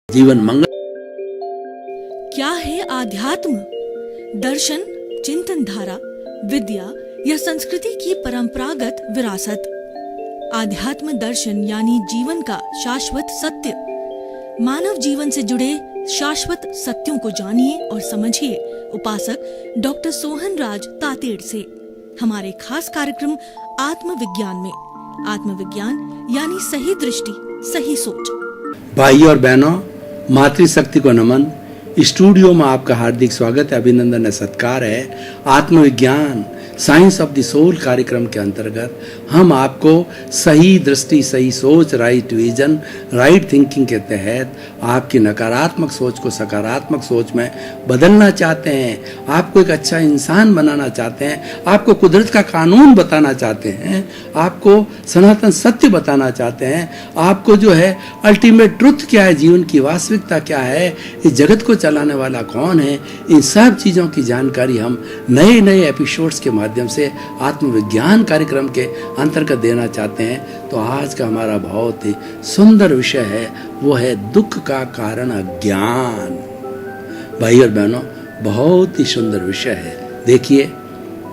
जीवन मंगल। क्या है आध्यात्म? दर्शन, चिंतन धारा, विद्या या संस्कृति की परंपरागत विरासत। आध्यात्म दर्शन यानी जीवन का शाश्वत सत्य। मानव जीवन से जुड़े शाश्वत सत्यों को जानिए और समझिए उपासक डॉक्टर सोहन राज तातेड़ से हमारे खास कार्यक्रम आत्मविज्ञान में। आत्मविज्ञान यानी सही दृष्टि, सही सोच। भाई और बहनों, मातृशक्ति को नमन। स्टूडियो में आपका हार्दिक स्वागत है, अभिनंदन है, सत्कार है। आत्मविज्ञान साइंस ऑफ द सोल कार्यक्रम के अंतर्गत हम आपको सही दृष्टि, सही सोच, राइट विजन, राइट थिंकिंग के तहत आपकी नकारात्मक सोच को सकारात्मक सोच में बदलना चाहते हैं। आपको एक अच्छा इंसान बनाना चाहते हैं। आपको कुदरत का कानून बताना चाहते हैं। आपको सनातन सत्य बताना चाहते हैं। आपको जो है अल्टीमेट ट्रुथ क्या है, जीवन की वास्तविकता क्या है, इस जगत को चलाने वाला कौन है, इन सब चीज़ों की जानकारी हम नए नए एपिसोड्स के माध्यम से आत्मविज्ञान कार्यक्रम के अंतर्गत देना चाहते हैं। तो आज का हमारा बहुत ही सुंदर विषय है, वो है दुख का कारण अज्ञान। भाई और बहनों, बहुत ही सुंदर विषय है। देखिए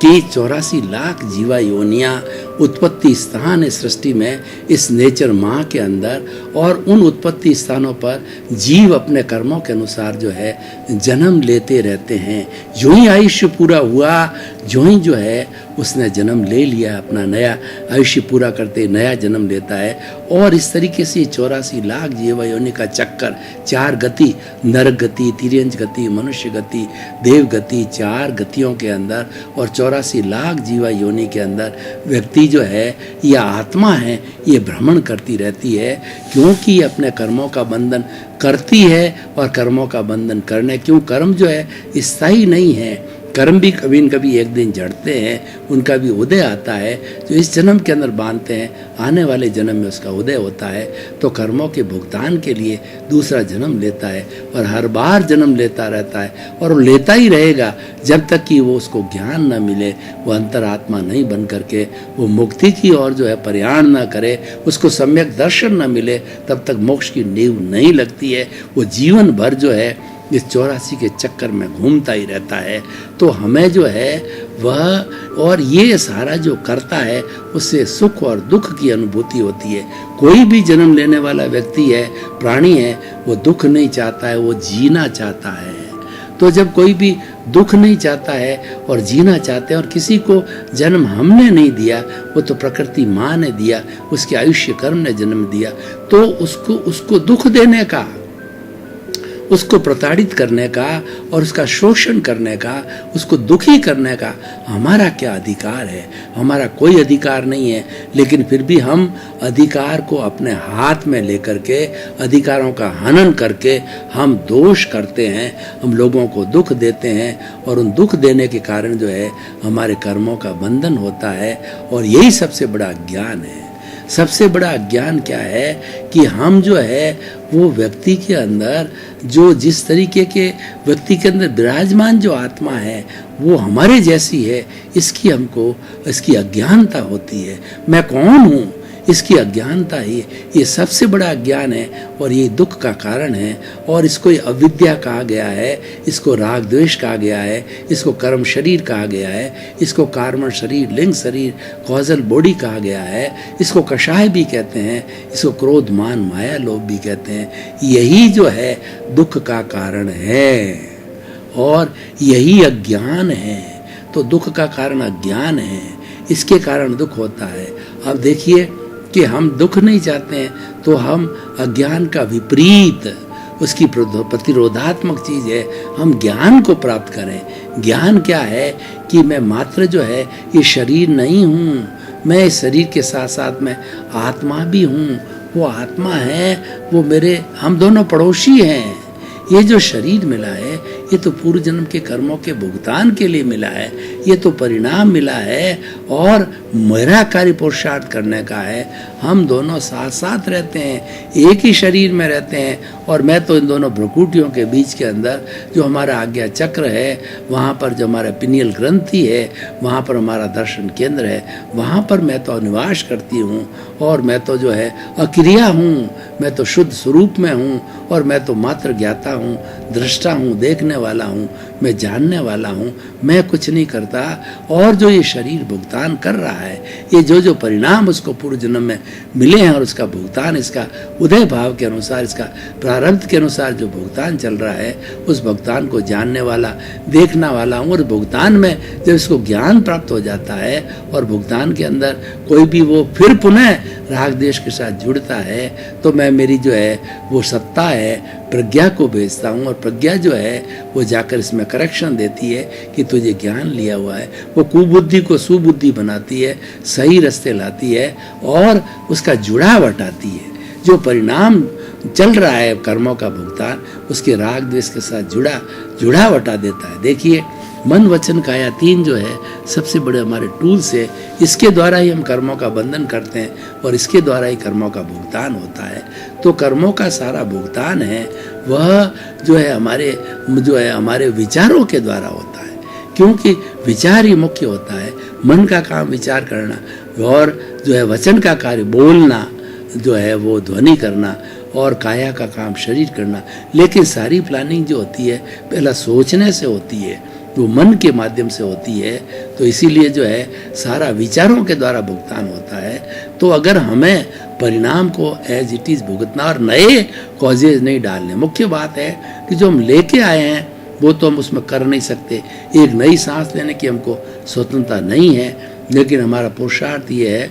कि 84 लाख जीवा योनियां उत्पत्ति स्थान है सृष्टि में, इस नेचर माँ के अंदर, और उन उत्पत्ति स्थानों पर जीव अपने कर्मों के अनुसार जो है जन्म लेते रहते हैं। जो ही आयुष्य पूरा हुआ, जो ही जो है उसने जन्म ले लिया, अपना नया आयुष्य पूरा करते नया जन्म लेता है। और इस तरीके से 84 लाख जीवा योनि का चक्कर, 4 गति, नरक गति, तिर्यंच गति, मनुष्य गति, देव गति, 4 गतियों के अंदर और 84 लाख जीवा योनि के अंदर व्यक्ति जो है, यह आत्मा है, ये भ्रमण करती रहती है। क्योंकि ये अपने कर्मों का बंधन करती है, और कर्मों का बंधन करने, क्यों कर्म जो है स्थायी नहीं है। कर्म भी कभी न कभी एक दिन झड़ते हैं, उनका भी उदय आता है। जो इस जन्म के अंदर बांधते हैं, आने वाले जन्म में उसका उदय होता है। तो कर्मों के भुगतान के लिए दूसरा जन्म लेता है, और हर बार जन्म लेता रहता है, और वो लेता ही रहेगा जब तक कि वो उसको ज्ञान न मिले, वो अंतरात्मा नहीं बन करके वो मुक्ति की ओर जो है प्रयाण न करे, उसको सम्यक दर्शन न मिले, तब तक मोक्ष की नींव नहीं लगती है। वो जीवन भर जो है इस 84 के चक्कर में घूमता ही रहता है। तो हमें जो है वह, और ये सारा जो करता है, उससे सुख और दुख की अनुभूति होती है। कोई भी जन्म लेने वाला व्यक्ति है, प्राणी है, वो दुख नहीं चाहता है, वो जीना चाहता है। तो जब कोई भी दुख नहीं चाहता है और जीना चाहते हैं, और किसी को जन्म हमने नहीं दिया, वो तो प्रकृति माँ ने दिया, उसके आयुष्य कर्म ने जन्म दिया, तो उसको दुख देने का, उसको प्रताड़ित करने का और उसका शोषण करने का, उसको दुखी करने का हमारा क्या अधिकार है? हमारा कोई अधिकार नहीं है। लेकिन फिर भी हम अधिकार को अपने हाथ में लेकर के, अधिकारों का हनन करके हम दोष करते हैं, हम लोगों को दुख देते हैं, और उन दुख देने के कारण जो है हमारे कर्मों का बंधन होता है। और यही सबसे बड़ा ज्ञान है। सबसे बड़ा अज्ञान क्या है कि हम जो है वो व्यक्ति के अंदर, जो जिस तरीके के व्यक्ति के अंदर विराजमान जो आत्मा है वो हमारे जैसी है, इसकी हमको इसकी अज्ञानता होती है। मैं कौन हूँ, इसकी अज्ञानता ही, ये सबसे बड़ा अज्ञान है, और ये दुख का कारण है। और इसको अविद्या कहा गया है, इसको राग द्वेष कहा गया है, इसको कर्म शरीर कहा गया है, इसको कार्मण शरीर, लिंग शरीर, कॉजल बॉडी कहा गया है, इसको कषाय भी कहते हैं, इसको क्रोध मान माया लोभ भी कहते हैं। यही जो है दुख का कारण है, और यही अज्ञान है। तो दुख का कारण अज्ञान है, इसके कारण दुख होता है। अब देखिए कि हम दुख नहीं चाहते हैं, तो हम अज्ञान का विपरीत, उसकी प्रतिरोधात्मक चीज़ है, हम ज्ञान को प्राप्त करें। ज्ञान क्या है कि मैं मात्र जो है ये शरीर नहीं हूँ, मैं इस शरीर के साथ साथ में आत्मा भी हूँ। वो आत्मा है, वो मेरे, हम दोनों पड़ोसी हैं। ये जो शरीर मिला है, ये तो पूर्व जन्म के कर्मों के भुगतान के लिए मिला है, ये तो परिणाम मिला है और मेरा कार्य पुरुषार्थ करने का है। हम दोनों साथ साथ रहते हैं, एक ही शरीर में रहते हैं और मैं तो इन दोनों भ्रुकुटियों के बीच के अंदर जो हमारा आज्ञा चक्र है, वहाँ पर जो हमारा पिनियल ग्रंथि है, वहाँ पर हमारा दर्शन केंद्र है, वहाँ पर मैं तो निवास करती हूँ और मैं तो जो है अक्रिया हूँ, मैं तो शुद्ध स्वरूप में हूँ और मैं तो मात्र ज्ञाता हूँ, दृष्टा हूँ, देखने वाला हूँ, मैं जानने वाला हूँ, मैं कुछ नहीं करता। और जो ये शरीर भुगतान कर रहा है, ये जो परिणाम उसको पूर्व जन्म में मिले हैं और उसका भुगतान इसका उदय भाव के अनुसार, इसका प्रारब्ध के अनुसार जो भुगतान चल रहा है, उस भुगतान को जानने वाला, देखने वाला हूँ। और भुगतान में जब इसको ज्ञान प्राप्त हो जाता है और भुगतान के अंदर कोई भी वो फिर पुनः राग द्वेष के साथ जुड़ता है, तो मैं मेरी जो है वो सत्ता है प्रज्ञा को भेजता हूँ और प्रज्ञा जो है वो जाकर इसमें करेक्शन देती है कि तुझे ज्ञान लिया हुआ है। वो कुबुद्धि को सुबुद्धि बनाती है, सही रास्ते लाती है और उसका जुड़ाव हटाती है। जो परिणाम चल रहा है कर्मों का भुगतान, उसके राग द्वेष के साथ जुड़ाव हटा देता है। देखिए, मन वचन काया तीन जो है सबसे बड़े हमारे टूल्स है। इसके द्वारा ही हम कर्मों का बंधन करते हैं और इसके द्वारा ही कर्मों का भुगतान होता है। तो कर्मों का सारा भुगतान है वह जो है हमारे विचारों के द्वारा होता है, क्योंकि विचार ही मुख्य होता है। मन का काम विचार करना और जो है वचन का कार्य बोलना जो है वो ध्वनि करना और काया का काम शरीर करना। लेकिन सारी प्लानिंग जो होती है पहला सोचने से होती है, वो मन के माध्यम से होती है। तो इसीलिए जो है सारा विचारों के द्वारा भुगतान होता है। तो अगर हमें परिणाम को एज इट इज भुगतना और नए कॉजेज नहीं डालने, मुख्य बात है कि जो हम लेके आए हैं वो तो हम उसमें कर नहीं सकते। एक नई सांस लेने की हमको स्वतंत्रता नहीं है, लेकिन हमारा पुरुषार्थ ये है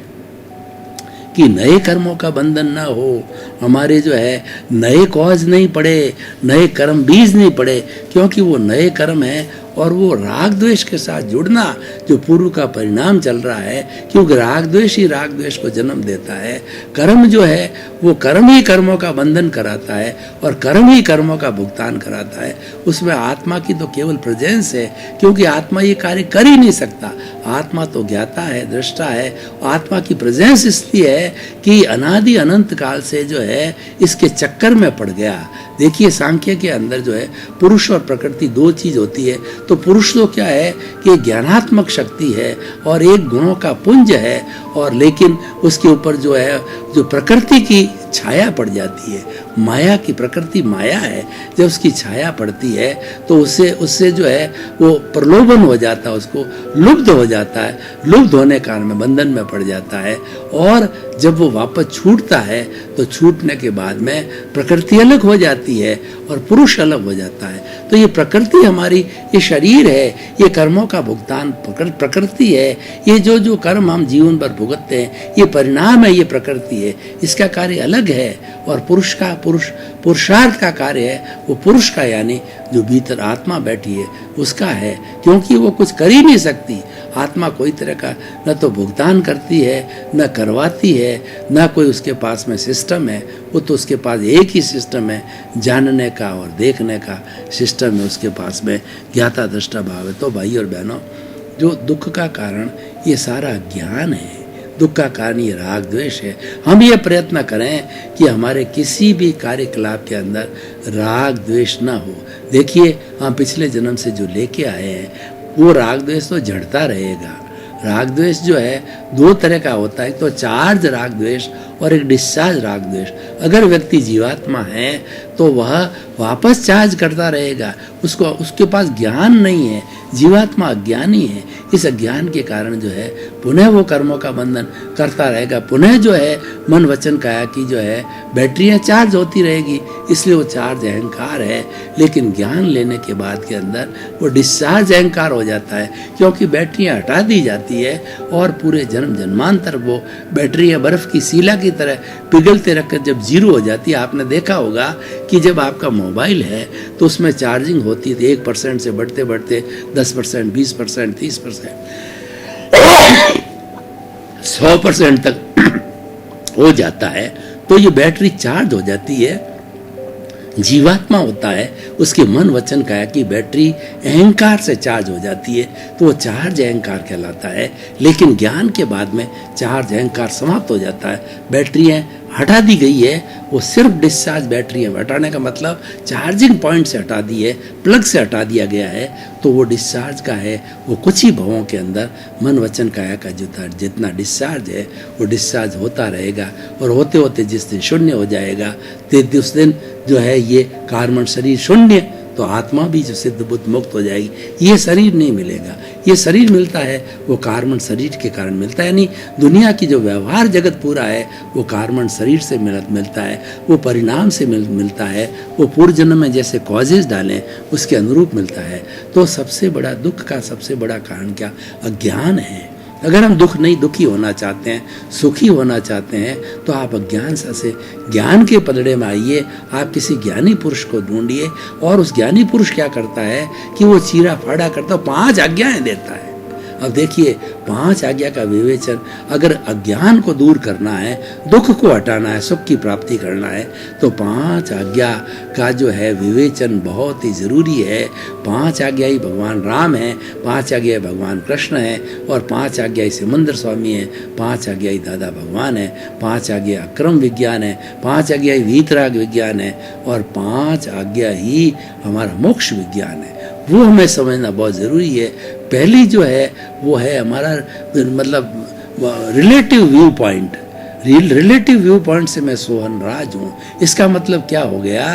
कि नए कर्मों का बंधन ना हो, हमारे जो है नए कॉज नहीं पड़े, नए कर्म बीज नहीं पड़े, क्योंकि वो नए कर्म है और वो राग द्वेष के साथ जुड़ना जो पूर्व का परिणाम चल रहा है, क्योंकि राग द्वेष ही राग द्वेष को जन्म देता है। कर्म जो है वो कर्म ही कर्मों का बंधन कराता है और कर्म ही कर्मों का भुगतान कराता है। उसमें आत्मा की तो केवल प्रेजेंस है, क्योंकि आत्मा ये कार्य कर ही नहीं सकता। आत्मा तो ज्ञाता है, दृष्टा है। आत्मा की प्रेजेंस इसलिए है कि अनादि अनंत काल से जो है इसके चक्कर में पड़ गया। देखिए, सांख्य के अंदर जो है पुरुष और प्रकृति दो चीज होती है। तो पुरुष तो क्या है कि ज्ञानात्मक शक्ति है और एक गुणों का पुंज है, और लेकिन उसके ऊपर जो है जो प्रकृति की छाया पड़ जाती है, माया की, प्रकृति माया है। जब उसकी छाया पड़ती है तो उससे जो है वो प्रलोभन हो जाता है, उसको लुब्ध हो जाता है। लुब्ध होने काल में बंधन में पड़ जाता है और जब वो वापस छूटता है तो छूटने के बाद में प्रकृति अलग हो जाती है और पुरुष अलग हो जाता है। तो ये प्रकृति हमारी, ये शरीर है, ये कर्मों का भुगतान प्रकृति है। ये जो कर्म हम जीवन भर भुगतते हैं ये परिणाम है, ये प्रकृति है, इसका कार्य अलग है। और पुरुषार्थ का कार्य है वो पुरुष का, यानी जो भीतर आत्मा बैठी है उसका है, क्योंकि वो कुछ कर ही नहीं सकती। आत्मा कोई तरह का न तो भुगतान करती है, न करवाती है, न कोई उसके पास में सिस्टम है। वो तो उसके पास एक ही सिस्टम है, जानने का और देखने का सिस्टम है उसके पास में, ज्ञाता दृष्टा भाव है। तो भाई और बहनों, जो दुख का कारण ये सारा ज्ञान है, दुख का कारण ये राग द्वेष है। हम ये प्रयत्न करें कि हमारे किसी भी कार्यकलाप के अंदर राग द्वेष ना हो। देखिए, हम पिछले जन्म से जो लेके आए हैं वो राग द्वेष तो झड़ता रहेगा। राग द्वेष जो है दो तरह का होता है, तो चार्ज राग द्वेष और एक डिस्चार्ज राग द्वेष। अगर व्यक्ति जीवात्मा है तो वह वापस चार्ज करता रहेगा, उसके पास ज्ञान नहीं है, जीवात्मा अज्ञानी है। इस अज्ञान के कारण जो है पुनः वो कर्मों का बंधन करता रहेगा, पुनः जो है मन वचन काया की जो है बैटरियां चार्ज होती रहेगी, इसलिए वो चार्ज अहंकार है। लेकिन ज्ञान लेने के बाद के अंदर वो डिस्चार्ज अहंकार हो जाता है, क्योंकि बैटरियां हटा दी जाती है और पूरे जन्म जन्मांतर वो बैटरियां बर्फ की सीला की तरह पिघलते रखकर जब जीरो हो जाती है। आपने देखा होगा कि जब आपका मोबाइल है तो उसमें चार्जिंग होती थी 1% से बढ़ते बढ़ते 10%, 20%, 30%, 100% तक हो जाता है। तो ये बैटरी चार्ज हो जाती है जीवात्मा होता है, उसके मन वचन काया की बैटरी अहंकार से चार्ज हो जाती है, तो वो चार्ज अहंकार कहलाता है। लेकिन ज्ञान के बाद में चार्ज अहंकार समाप्त हो जाता है, बैटरियाँ हटा दी गई है। वो सिर्फ डिस्चार्ज बैटरी है, हटाने का मतलब चार्जिंग पॉइंट से हटा दी है, प्लग से हटा दिया गया है, तो वो डिस्चार्ज का है। वो कुछ ही भवों के अंदर मन वचन काया का जितना डिस्चार्ज है वो डिस्चार्ज होता रहेगा, और होते होते जिस दिन शून्य हो जाएगा तो उस दिन जो है ये कार्बन शरीर शून्य, तो आत्मा भी जो सिद्ध बुद्ध मुक्त हो जाएगी। ये शरीर नहीं मिलेगा, ये शरीर मिलता है वो कार्बन शरीर के कारण मिलता है। यानी दुनिया की जो व्यवहार जगत पूरा है वो कार्बन शरीर से मिलता है, वो परिणाम से मिलता है, वो पूर्व जन्म में जैसे कॉजेज डालें उसके अनुरूप मिलता है। तो सबसे बड़ा दुख का सबसे बड़ा कारण क्या? अज्ञान है। अगर हम दुखी होना चाहते हैं, सुखी होना चाहते हैं, तो आप अज्ञान से ज्ञान के पलड़े में आइए। आप किसी ज्ञानी पुरुष को ढूंढिए, और उस ज्ञानी पुरुष क्या करता है कि वो चीरा फाड़ा करता, 5 आज्ञाएं देता है। अब देखिए 5 आज्ञा का विवेचन, अगर अज्ञान को दूर करना है, दुख को हटाना है, सुख की प्राप्ति करना है, तो 5 आज्ञा का जो है विवेचन बहुत ही जरूरी है। 5 आज्ञा ही भगवान राम है, 5 आज्ञा भगवान कृष्ण है, और 5 आज्ञा ही सिमंदर स्वामी है, 5 आज्ञा ही दादा भगवान है, 5 आज्ञा अक्रम विज्ञान है, 5 आज्ञा ही वीतराग विज्ञान है, और 5 आज्ञा ही हमारा मोक्ष विज्ञान है। वो हमें समझना बहुत ज़रूरी है। पहली जो है वो है हमारा मतलब relative view point. Relative view point से मैं सोहन राज हूँ। इसका मतलब क्या हो गया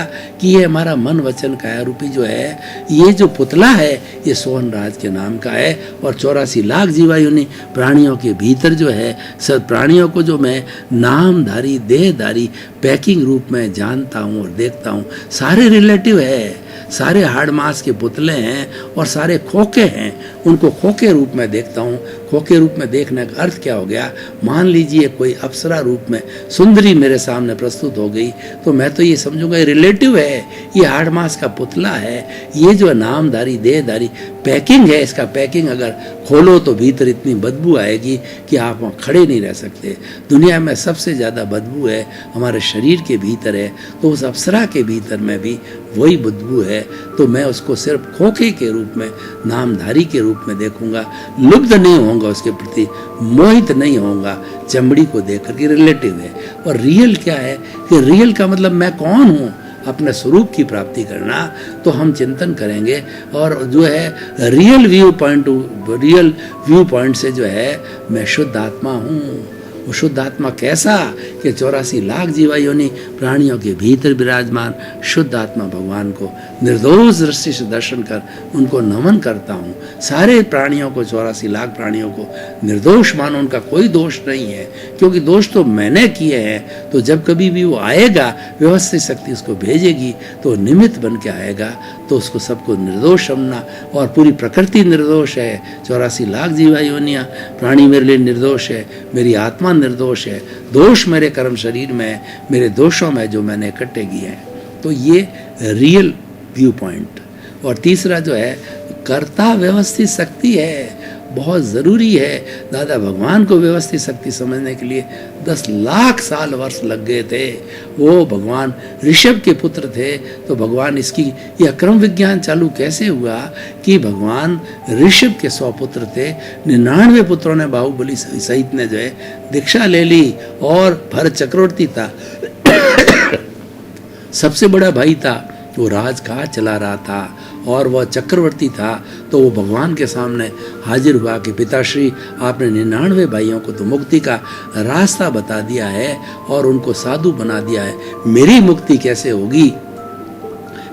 कि ये हमारा मन वचन काया रूपी जो है, ये जो पुतला है ये सोहन राज के नाम का है, और 84 लाख जीवायुनि प्राणियों के भीतर जो है, सब प्राणियों को जो मैं नामधारी देहधारी पैकिंग रूप में जानता हूँ और देखता हूँ, सारे रिलेटिव है, सारे हार्ड मास के पुतले हैं और सारे खोखे हैं, उनको खोखे रूप में देखता हूँ। खोखे रूप में देखने का अर्थ क्या हो गया? मान लीजिए कोई अप्सरा रूप में सुंदरी मेरे सामने प्रस्तुत हो गई, तो मैं तो ये समझूंगा ये रिलेटिव है, ये हार्ड मास का पुतला है। ये जो नामधारी देहधारी पैकिंग है, इसका पैकिंग अगर खोलो तो भीतर इतनी बदबू आएगी कि आप वहाँ खड़े नहीं रह सकते। दुनिया में सबसे ज़्यादा बदबू है हमारे शरीर के भीतर है, तो उस अप्सरा के भीतर में भी वही बदबू है। तो मैं उसको सिर्फ खोखे के रूप में, नामधारी के रूप में देखूंगा, लुब्ध नहीं होऊंगा उसके प्रति, मोहित नहीं होऊंगा चमड़ी को देख करके। रिलेटिव है। और रियल क्या है कि रियल का मतलब मैं कौन हूँ, अपने स्वरूप की प्राप्ति करना। तो हम चिंतन करेंगे, और जो है रियल व्यू पॉइंट से जो है मैं शुद्ध आत्मा हूँ। वो शुद्ध आत्मा कैसा कि 84 लाख जीवायोनि प्राणियों के भीतर विराजमान शुद्ध आत्मा भगवान को निर्दोष दृष्टि से दर्शन कर उनको नमन करता हूँ। सारे प्राणियों को, 84 लाख प्राणियों को निर्दोष मानो, उनका कोई दोष नहीं है, क्योंकि दोष तो मैंने किए हैं। तो जब कभी भी वो आएगा, व्यवस्थित शक्ति उसको भेजेगी, तो निमित्त बन के आएगा, तो उसको सबको निर्दोष समझना। और पूरी प्रकृति निर्दोष है, 84 लाख जीवायोनियाँ प्राणी मेरे लिए निर्दोष है, मेरी आत्मा निर्दोष है, दोष मेरे कर्म शरीर में है, मेरे दोषों में जो मैंने इकट्ठे किए हैं। तो ये रियल व्यू पॉइंट। और तीसरा जो है कर्ता व्यवस्थित शक्ति है, बहुत ज़रूरी है। दादा भगवान को व्यवस्थित शक्ति समझने के लिए 10 लाख साल वर्ष लग गए थे। वो भगवान ऋषभ के पुत्र थे, तो भगवान इसकी ये अक्रम विज्ञान चालू कैसे हुआ कि भगवान ऋषभ के 100 पुत्र थे, 99 पुत्रों ने बाहुबली सहित ने जो है दीक्षा ले ली, और भरत चक्रवर्ती था सबसे बड़ा भाई था, वो राजकाज चला रहा था और वह चक्रवर्ती था। तो वो भगवान के सामने हाजिर हुआ कि पिताश्री आपने 99 भाइयों को तो मुक्ति का रास्ता बता दिया है और उनको साधु बना दिया है, मेरी मुक्ति कैसे होगी?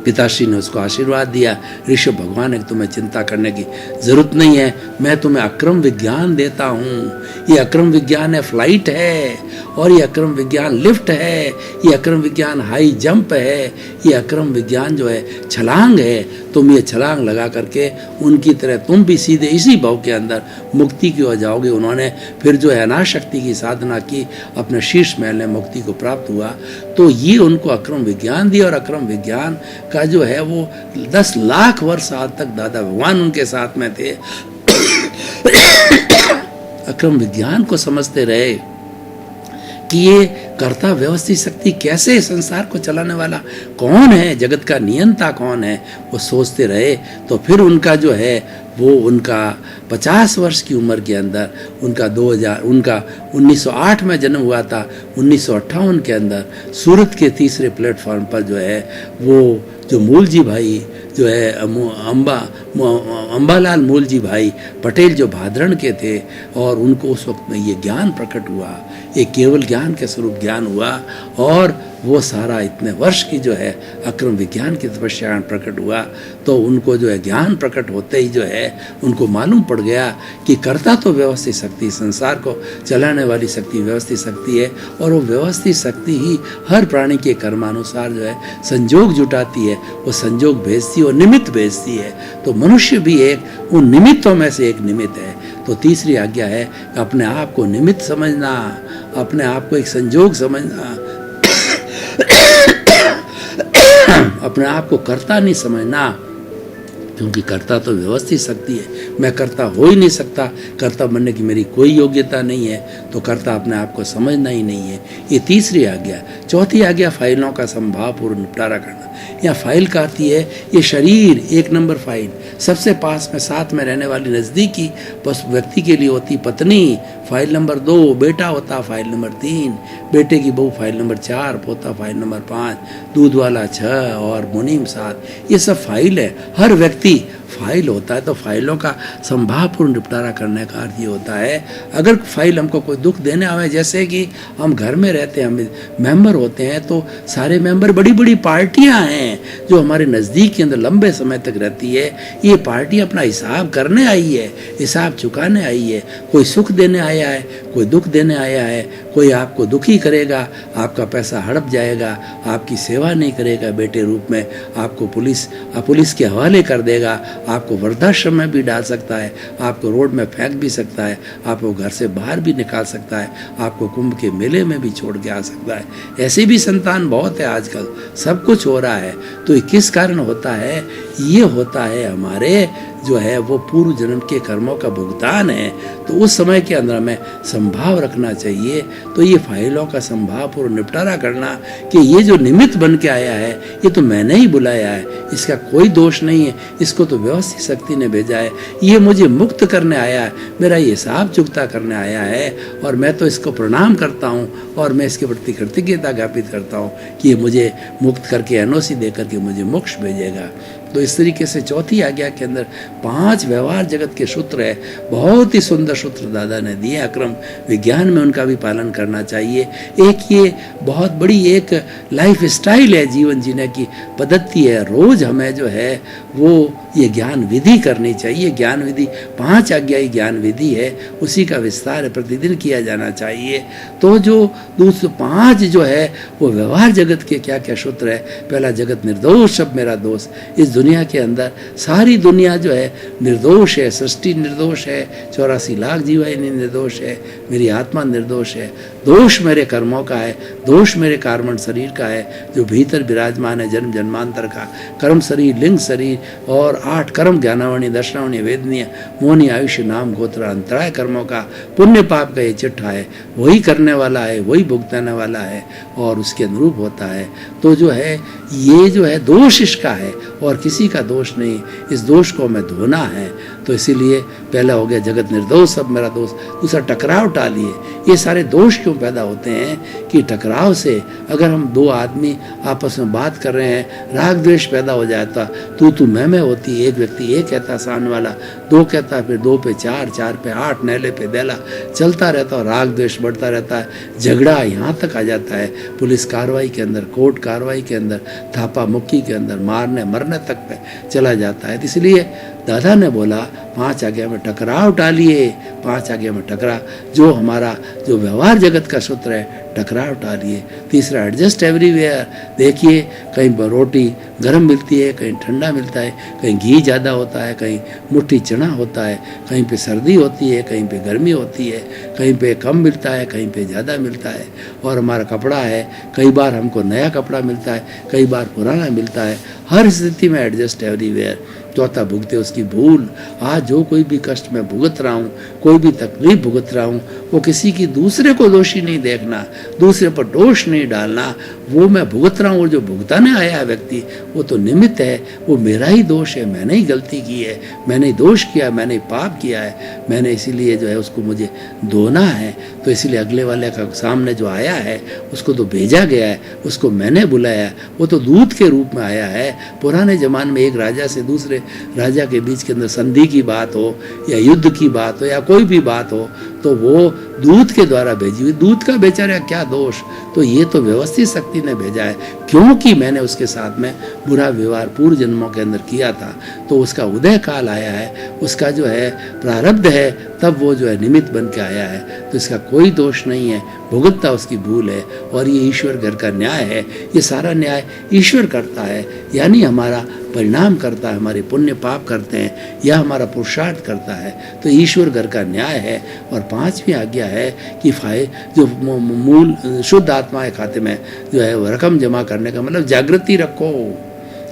पिताश्री ने उसको आशीर्वाद दिया, ऋषभ भगवान है, तुम्हें चिंता करने की जरूरत नहीं है, मैं तुम्हें अक्रम विज्ञान देता हूँ। ये अक्रम विज्ञान है, फ्लाइट है, और ये अक्रम विज्ञान लिफ्ट है, ये अक्रम विज्ञान हाई जंप है, ये अक्रम विज्ञान जो है छलांग है। तुम ये छलांग लगा करके उनकी तरह तुम भी सीधे इसी भाव के अंदर मुक्ति की ओर जाओगे। उन्होंने फिर जो है अनाशक्ति की साधना की, अपने शीर्ष महल में मुक्ति को प्राप्त हुआ। तो ये उनको अक्रम विज्ञान दिया, और अक्रम विज्ञान का जो है वो 10 लाख वर्ष आज तक दादा भगवान उनके साथ में थे। अक्रम विज्ञान को समझते रहे कि ये कर्ता व्यवस्थित शक्ति कैसे संसार को चलाने वाला कौन है, जगत का नियंता कौन है, वो सोचते रहे तो फिर उनका जो है वो उनका 50 वर्ष की उम्र के अंदर उनका 1908 में जन्म हुआ था। 1958 के अंदर सूरत के तीसरे प्लेटफॉर्म पर जो है वो जो मूल जी भाई जो है अंबालाल मूल जी भाई पटेल जो भादरण के थे, और उनको उस वक्त में ये ज्ञान प्रकट हुआ, एक केवल ज्ञान के स्वरूप ज्ञान हुआ, और वो सारा इतने वर्ष की जो है अक्रम विज्ञान की तपस्या प्रकट हुआ। तो उनको जो है ज्ञान प्रकट होते ही जो है उनको मालूम पड़ गया कि कर्ता तो व्यवस्थित शक्ति, संसार को चलाने वाली शक्ति व्यवस्थित शक्ति है, और वो व्यवस्थित शक्ति ही हर प्राणी के कर्मानुसार जो है संजोग जुटाती है, वो संजोग भेजती है और निमित्त भेजती है। तो मनुष्य भी एक उन निमित्तों में से एक निमित्त है। तो तीसरी आज्ञा है अपने आप को निमित्त समझना, अपने आप को एक संजोग समझना, अपने आप को कर्ता नहीं समझना, क्योंकि कर्ता तो व्यवस्थित शक्ति है। मैं कर्ता हो ही नहीं सकता, कर्ता बनने की मेरी कोई योग्यता नहीं है, तो कर्ता अपने आप को समझना ही नहीं है। ये तीसरी आज्ञा। चौथी आज्ञा फाइलों का संभावपूर्ण निपटारा करना। या फाइल का आती है ये शरीर, 1 नंबर फाइल, सबसे पास में साथ में रहने वाली नज़दीकी व्यक्ति के लिए होती पत्नी, फाइल नंबर 2, बेटा होता फाइल नंबर 3, बेटे की बहू फाइल नंबर 4, पोता फाइल नंबर 5, दूध वाला 6 और मुनीम 7। ये सब फाइल है, हर व्यक्ति फाइल होता है। तो फाइलों का संभावपूर्ण निपटारा करने का अर्थ ये होता है, अगर फाइल हमको कोई दुख देने आवे, जैसे कि हम घर में रहते हैं, हम मेंबर होते हैं, तो सारे मेंबर बड़ी बड़ी पार्टियां हैं जो हमारे नज़दीक के अंदर लंबे समय तक रहती है। ये पार्टी अपना हिसाब करने आई है, हिसाब चुकाने आई है। कोई सुख देने आया है, कोई दुख देने आया है, कोई आपको दुखी करेगा, आपका पैसा हड़प जाएगा, आपकी सेवा नहीं करेगा, बेटे रूप में आपको पुलिस के हवाले कर देगा, आपको वृद्धाश्रम में भी डाल सकता है, आपको रोड में फेंक भी सकता है, आपको घर से बाहर भी निकाल सकता है, आपको कुंभ के मेले में भी छोड़ के आ सकता है। ऐसे भी संतान बहुत है आजकल, सब कुछ हो रहा है। तो ये किस कारण होता है? ये होता है हमारे जो है वो पूर्व जन्म के कर्मों का भुगतान है। तो उस समय के अंदर हमें संभाव रखना चाहिए। तो ये फाइलों का संभाव पूर्व निपटारा करना कि ये जो निमित्त बन के आया है, ये तो मैंने ही बुलाया है, इसका कोई दोष नहीं है, इसको तो व्यवस्थित शक्ति ने भेजा है, ये मुझे मुक्त करने आया है, मेरा ये हिसाब चुकता करने आया है, और मैं तो इसको प्रणाम करता हूँ और मैं इसके प्रति कृतज्ञता ज्ञापित करता हूँ कि ये मुझे मुक्त करके एनओसी दे करके मुझे मोक्ष भेजेगा। तो इस तरीके से चौथी आज्ञा के अंदर 5 व्यवहार जगत के सूत्र है, बहुत ही सुंदर सूत्र दादा ने दिए। अक्रम विज्ञान में उनका भी पालन करना चाहिए। एक ये बहुत बड़ी एक लाइफ स्टाइल है, जीवन जीने की पद्धति है। रोज हमें जो है वो ये ज्ञान विधि करनी चाहिए। ज्ञान विधि 5 आज्ञाई ज्ञान विधि है, उसी का विस्तार प्रतिदिन किया जाना चाहिए। तो जो 205 जो है वो व्यवहार जगत के क्या क्या सूत्र है। पहला, जगत निर्दोष सब मेरा दोष। इस दुनिया के अंदर सारी दुनिया जो है निर्दोष है, सृष्टि निर्दोष है, 84 लाख जीवाएं निर्दोष है, मेरी आत्मा निर्दोष है। दोष मेरे कर्मों का है, दोष मेरे कार्बन शरीर का है जो भीतर विराजमान है जन्म जन्मांतर का। कर्म शरीर, लिंग शरीर और 8 कर्म, ज्ञानावणी, दर्शनावणी, वेदनीय, मोहनी, आयुष्य, नाम, गोत्र, अंतराय कर्मों का पुण्य पाप का ये चिट्ठा है। वही करने वाला है, वही भुगताने वाला है और उसके अनुरूप होता है। तो जो है ये जो है दोष इसका है और किसी का दोष नहीं। इस दोष को हमें धोना है। तो इसीलिए पहला हो गया जगत निर्दोष सब मेरा दोष। दूसरा, टकराव टालिए। ये सारे दोष क्यों पैदा होते हैं कि टकराव से अगर हम 2 आदमी आपस में बात कर रहे हैं, राग द्वेष पैदा हो जाता, तू मैं होती। एक व्यक्ति एक कहता, सामने वाला 2 कहता, फिर 2 पे 4, 4 पे 8, नैले पे दैला चलता रहता और राग द्वेष बढ़ता रहता है। झगड़ा यहाँ तक आ जाता है, पुलिस कार्रवाई के अंदर, कोर्ट कार्रवाई के अंदर, थापा मुक्की के अंदर, मारने मरने तक पे चला जाता है। इसलिए दादा ने बोला 5 आज्ञा में टकराव टालिए। 5 आज्ञा में टकरा जो हमारा जो व्यवहार जगत का सूत्र है, टकराव टालिए। तीसरा, एडजस्ट एवरीवेयर। देखिए कहीं रोटी गर्म मिलती है, कहीं ठंडा मिलता है, कहीं घी ज़्यादा होता है, कहीं मुट्ठी चना होता है, कहीं पे सर्दी होती है, कहीं पे गर्मी होती है, कहीं पे कम मिलता है, कहीं पे ज़्यादा मिलता है। और हमारा कपड़ा है, कई बार हमको नया कपड़ा मिलता है, कई बार पुराना मिलता है। हर स्थिति में एडजस्ट एवरीवेयर। चौथा, भुगते उसकी भूल। आज जो कोई भी कष्ट मैं भुगत रहा हूँ, कोई भी तकलीफ भुगत रहा हूँ, वो किसी की दूसरे को दोषी नहीं देखना, दूसरे पर दोष नहीं डालना। वो मैं भुगत रहा हूँ और जो भुगताने आया है व्यक्ति, वो तो निमित्त है, वो मेरा ही दोष है, मैंने ही गलती की है, मैंने ही दोष किया, मैंने ही पाप किया है, मैंने इसीलिए जो है उसको मुझे धोना है। तो इसलिए अगले वाले का सामने जो आया है उसको तो भेजा गया है, उसको मैंने बुलाया, वो तो दूत के रूप में आया है। पुराने जमाने में एक राजा से दूसरे राजा के बीच के अंदर संधि की बात हो या युद्ध की बात हो या कोई भी बात हो, तो वो दूत के द्वारा भेजी हुई। दूत का बेचारा क्या दोष, तो ये तो व्यवस्थित शक्ति ने भेजा है, क्योंकि मैंने उसके साथ में बुरा व्यवहार पूर्व जन्मों के अंदर किया था, तो उसका उदय काल आया है, उसका जो है प्रारब्ध है, तब वो जो है निमित्त बन के आया है। तो इसका कोई दोष नहीं है, भुगतना उसकी भूल है। और ये ईश्वर घर का न्याय है, ये सारा न्याय ईश्वर करता है, यानी हमारा परिणाम करता है, हमारे पुण्य पाप करते हैं या हमारा पुरुषार्थ करता है, तो ईश्वर घर का न्याय है। और पांचवी आज्ञा है कि जो मूल शुद्ध आत्मा के खाते में जो है वो रकम जमा करने का मतलब जागृति रखो।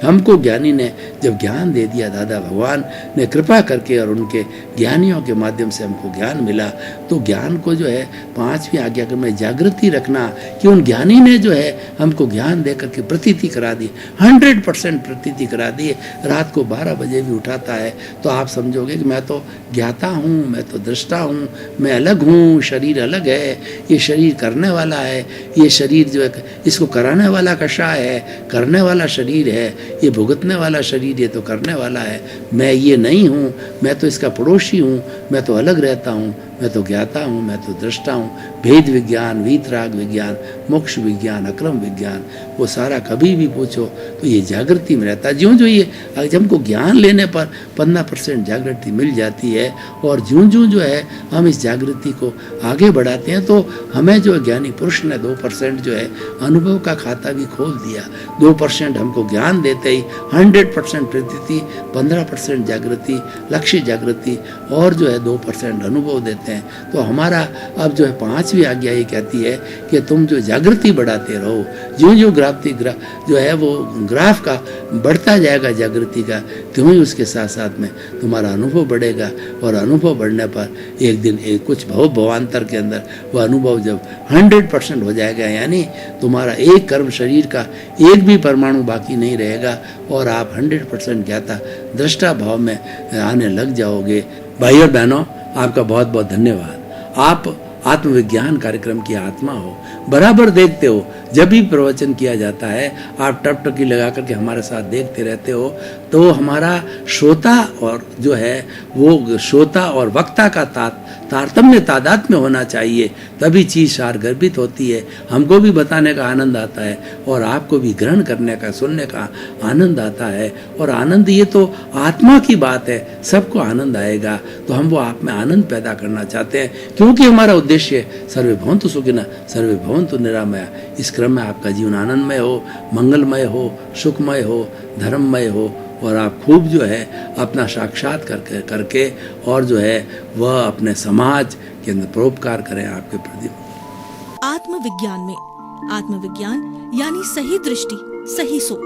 हमको ज्ञानी ने जब ज्ञान दे दिया, दादा भगवान ने कृपा करके और उनके ज्ञानियों के माध्यम से हमको ज्ञान मिला, तो ज्ञान को जो है पांचवी आज्ञा में जागृति रखना कि उन ज्ञानी ने जो है हमको ज्ञान दे करके प्रतीति करा दी, 100% प्रतीति करा दी। रात को 12 बजे भी उठाता है तो आप समझोगे कि मैं तो ज्ञाता हूँ, मैं तो दृष्टा हूँ, मैं अलग हूँ, शरीर अलग है, ये शरीर करने वाला है, ये शरीर जो है इसको कराने वाला कषाय है, करने वाला शरीर है, ये भुगतने वाला शरीर, ये तो करने वाला है। मैं ये नहीं हूँ, मैं तो इसका पड़ोसी हूँ, मैं तो अलग रहता हूँ, मैं तो ज्ञाता हूँ, मैं तो दृष्टा हूँ। भेद विज्ञान, वीतराग विज्ञान, मोक्ष विज्ञान, अक्रम विज्ञान, वो सारा कभी भी पूछो तो ये जागृति में रहता है। ज्यों ज्यों ये हमको ज्ञान लेने पर 15% जागृति मिल जाती है, और ज्यों ज्यों जो है हम इस जागृति को आगे बढ़ाते हैं, तो हमें जो ज्ञानी पुरुष ने 2% जो है अनुभव का खाता भी खोल दिया। 2% हमको ज्ञान देते ही 100% प्रतीति, 15% जागृति, लक्ष्य जागृति, और जो है 2% अनुभव देते हैं। तो हमारा अब जो है पांचवी आज्ञा ये कहती है कि तुम जो जागृति बढ़ाते रहो, ज्यों ज्यों जो है वो ग्राफ का बढ़ता जाएगा जागृति का, त्यों ही उसके साथ साथ में तुम्हारा अनुभव बढ़ेगा। और अनुभव बढ़ने पर एक दिन कुछ भवांतर के अंदर वो अनुभव जब 100% हो जाएगा, यानी तुम्हारा एक कर्म शरीर का एक भी परमाणु बाकी नहीं रहेगा, और आप 100% ज्ञाता दृष्टा भाव में आने लग जाओगे। भाई और बहनों, आपका बहुत बहुत धन्यवाद। आप आत्मविज्ञान कार्यक्रम की आत्मा हो, बराबर देखते हो, जब भी प्रवचन किया जाता है आप टकटकी लगा करके हमारे साथ देखते रहते हो, तो हमारा श्रोता और जो है वो श्रोता और वक्ता का तारतम्य तादात्म्य होना चाहिए, तभी चीज सार गर्भित होती है। हमको भी बताने का आनंद आता है और आपको भी ग्रहण करने का, सुनने का आनंद आता है। और आनंद ये तो आत्मा की बात है, सबको आनंद आएगा, तो हम वो आप में आनंद पैदा करना चाहते हैं, क्योंकि हमारा उद्देश्य सर्वे भवन्तु सुखिनः सर्वे भवन्तु निरामया। इस क्रम में आपका जीवन आनंदमय हो, मंगलमय हो, सुखमय हो, धर्ममय हो, और आप खूब जो है अपना साक्षात करके और जो है वह अपने समाज के अंदर परोपकार करें आपके प्रति। आत्मविज्ञान में आत्मविज्ञान यानी सही दृष्टि, सही सोच।